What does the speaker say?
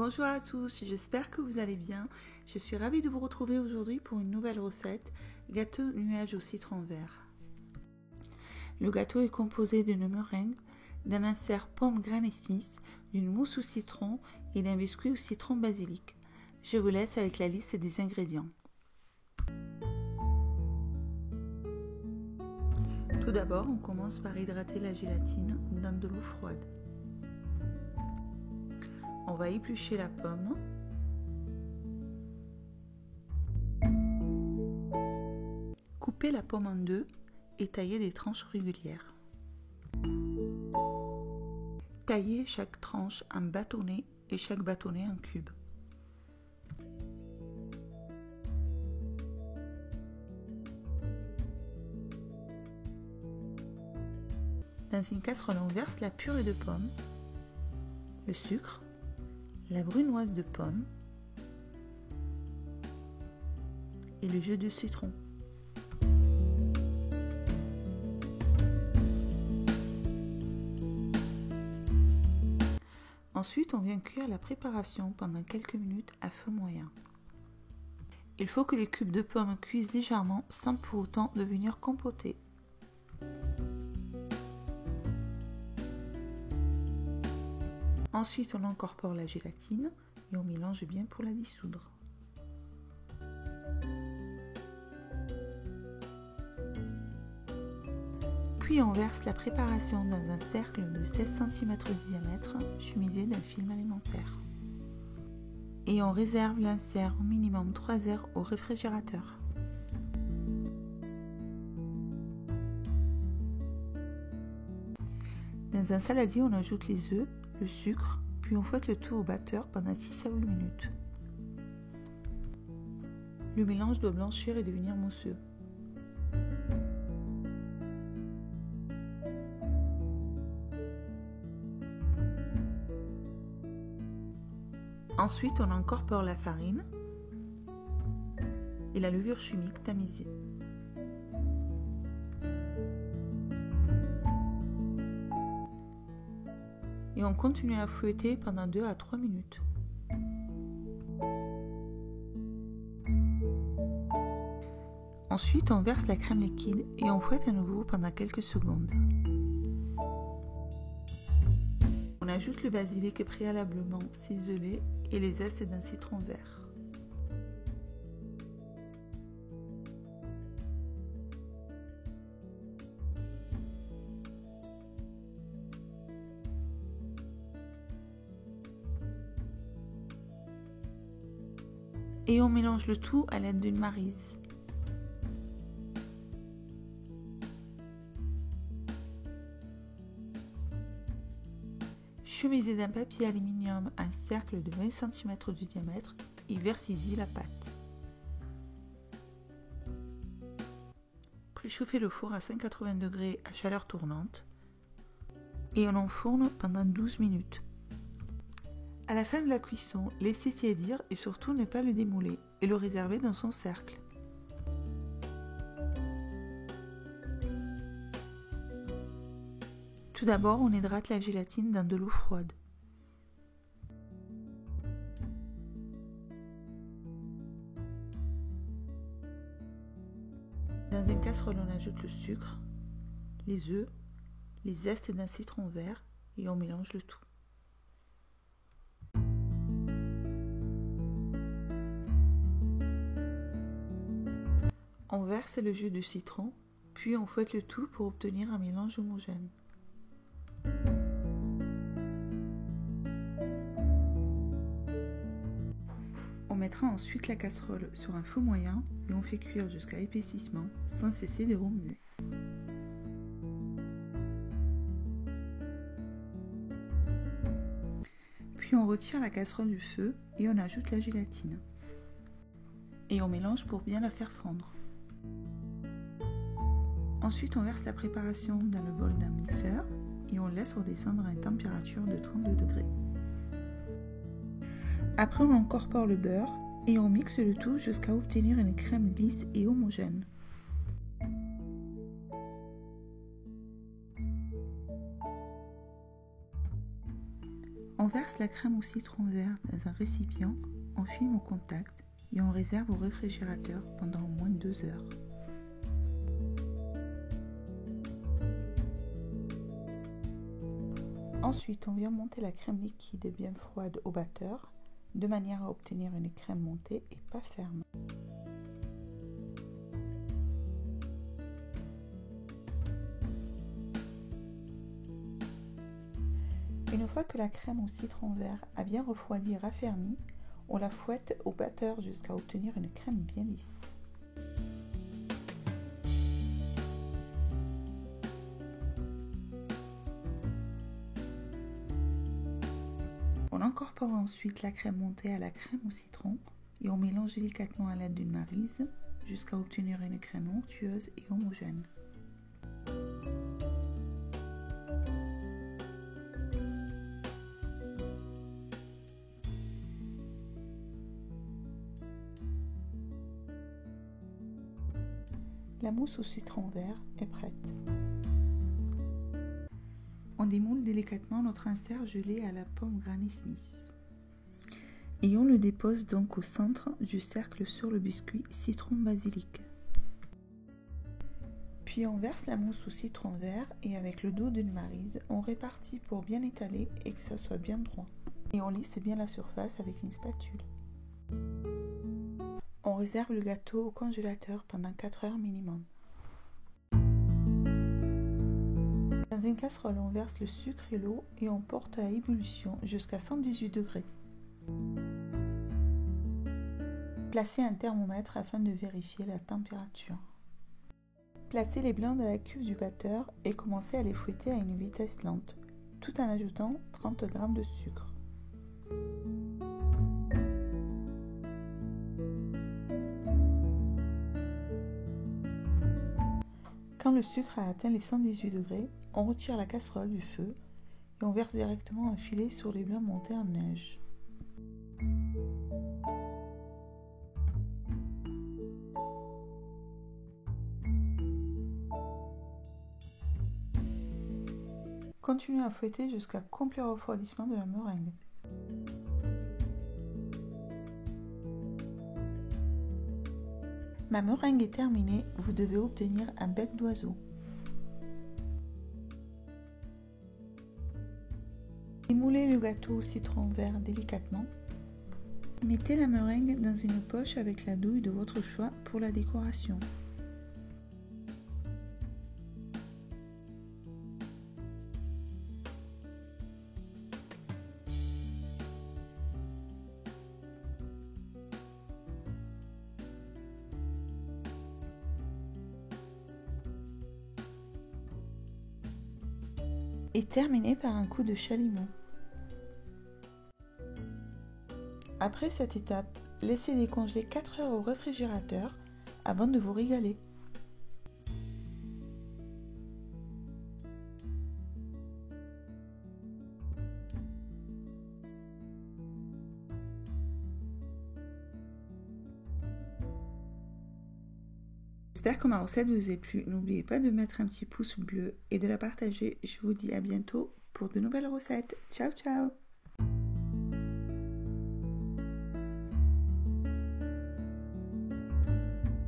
Bonjour à tous, j'espère que vous allez bien. Je suis ravie de vous retrouver aujourd'hui pour une nouvelle recette, gâteau nuage au citron vert. Le gâteau est composé d'une meringue, d'un insert pomme Granny Smith, d'une mousse au citron et d'un biscuit au citron basilic. Je vous laisse avec la liste des ingrédients. Tout d'abord, on commence par hydrater la gélatine dans de l'eau froide. On va éplucher la pomme. Couper la pomme en deux et tailler des tranches régulières. Tailler chaque tranche en bâtonnets et chaque bâtonnet en cubes. Dans une casserole, on verse la purée de pommes, le sucre, la brunoise de pomme et le jus de citron. Ensuite, on vient cuire la préparation pendant quelques minutes à feu moyen. Il faut que les cubes de pommes cuisent légèrement sans pour autant devenir compotés. Ensuite, on incorpore la gélatine et on mélange bien pour la dissoudre. Puis on verse la préparation dans un cercle de 16 cm de diamètre, chemisé d'un film alimentaire. Et on réserve l'insert au minimum 3 heures au réfrigérateur. Dans un saladier, on ajoute les œufs, le sucre, puis on fouette le tout au batteur pendant 6 à 8 minutes. Le mélange doit blanchir et devenir mousseux. Ensuite, on incorpore la farine et la levure chimique tamisée. Et on continue à fouetter pendant 2 à 3 minutes. Ensuite, on verse la crème liquide et on fouette à nouveau pendant quelques secondes. On ajoute le basilic préalablement ciselé et les zestes d'un citron vert. Et on mélange le tout à l'aide d'une maryse. Chemisez d'un papier aluminium un cercle de 20 cm de diamètre et versez-y la pâte. Préchauffez le four à 180 degrés à chaleur tournante et on enfourne pendant 12 minutes. À la fin de la cuisson, laissez tiédir et surtout ne pas le démouler et le réserver dans son cercle. Tout d'abord, on hydrate la gélatine dans de l'eau froide. Dans une casserole, on ajoute le sucre, les œufs, les zestes d'un citron vert et on mélange le tout. On verse le jus de citron, puis on fouette le tout pour obtenir un mélange homogène. On mettra ensuite la casserole sur un feu moyen et on fait cuire jusqu'à épaississement sans cesser de remuer. Puis on retire la casserole du feu et on ajoute la gélatine. Et on mélange pour bien la faire fondre. Ensuite, on verse la préparation dans le bol d'un mixeur et on laisse redescendre à une température de 32 degrés. Après, on incorpore le beurre et on mixe le tout jusqu'à obtenir une crème lisse et homogène. On verse la crème au citron vert dans un récipient, on filme au contact et on réserve au réfrigérateur pendant au moins 2 heures. Ensuite, on vient monter la crème liquide bien froide au batteur, de manière à obtenir une crème montée et pas ferme. Une fois que la crème au citron vert a bien refroidi et raffermi, on la fouette au batteur jusqu'à obtenir une crème bien lisse. On incorpore ensuite la crème montée à la crème au citron et on mélange délicatement à l'aide d'une maryse jusqu'à obtenir une crème onctueuse et homogène. La mousse au citron vert est prête. On démoule délicatement notre insert gelé à la pomme Granny Smith. Et on le dépose donc au centre du cercle sur le biscuit citron basilic. Puis on verse la mousse au citron vert et avec le dos d'une maryse, on répartit pour bien étaler et que ça soit bien droit. Et on lisse bien la surface avec une spatule. On réserve le gâteau au congélateur pendant 4 heures minimum. Dans une casserole, on verse le sucre et l'eau et on porte à ébullition jusqu'à 118 degrés. Placez un thermomètre afin de vérifier la température. Placez les blancs dans la cuve du batteur et commencez à les fouetter à une vitesse lente, tout en ajoutant 30 g de sucre. Quand le sucre a atteint les 118 degrés, on retire la casserole du feu et on verse directement un filet sur les blancs montés en neige. Continuez à fouetter jusqu'à complet refroidissement de la meringue. Ma meringue est terminée, vous devez obtenir un bec d'oiseau. Démoulez le gâteau au citron vert délicatement. Mettez la meringue dans une poche avec la douille de votre choix pour la décoration. Et terminez par un coup de chalumeau. Après cette étape, laissez décongeler 4 heures au réfrigérateur avant de vous régaler. J'espère que ma recette vous a plu. N'oubliez pas de mettre un petit pouce bleu et de la partager. Je vous dis à bientôt pour de nouvelles recettes. Ciao ciao!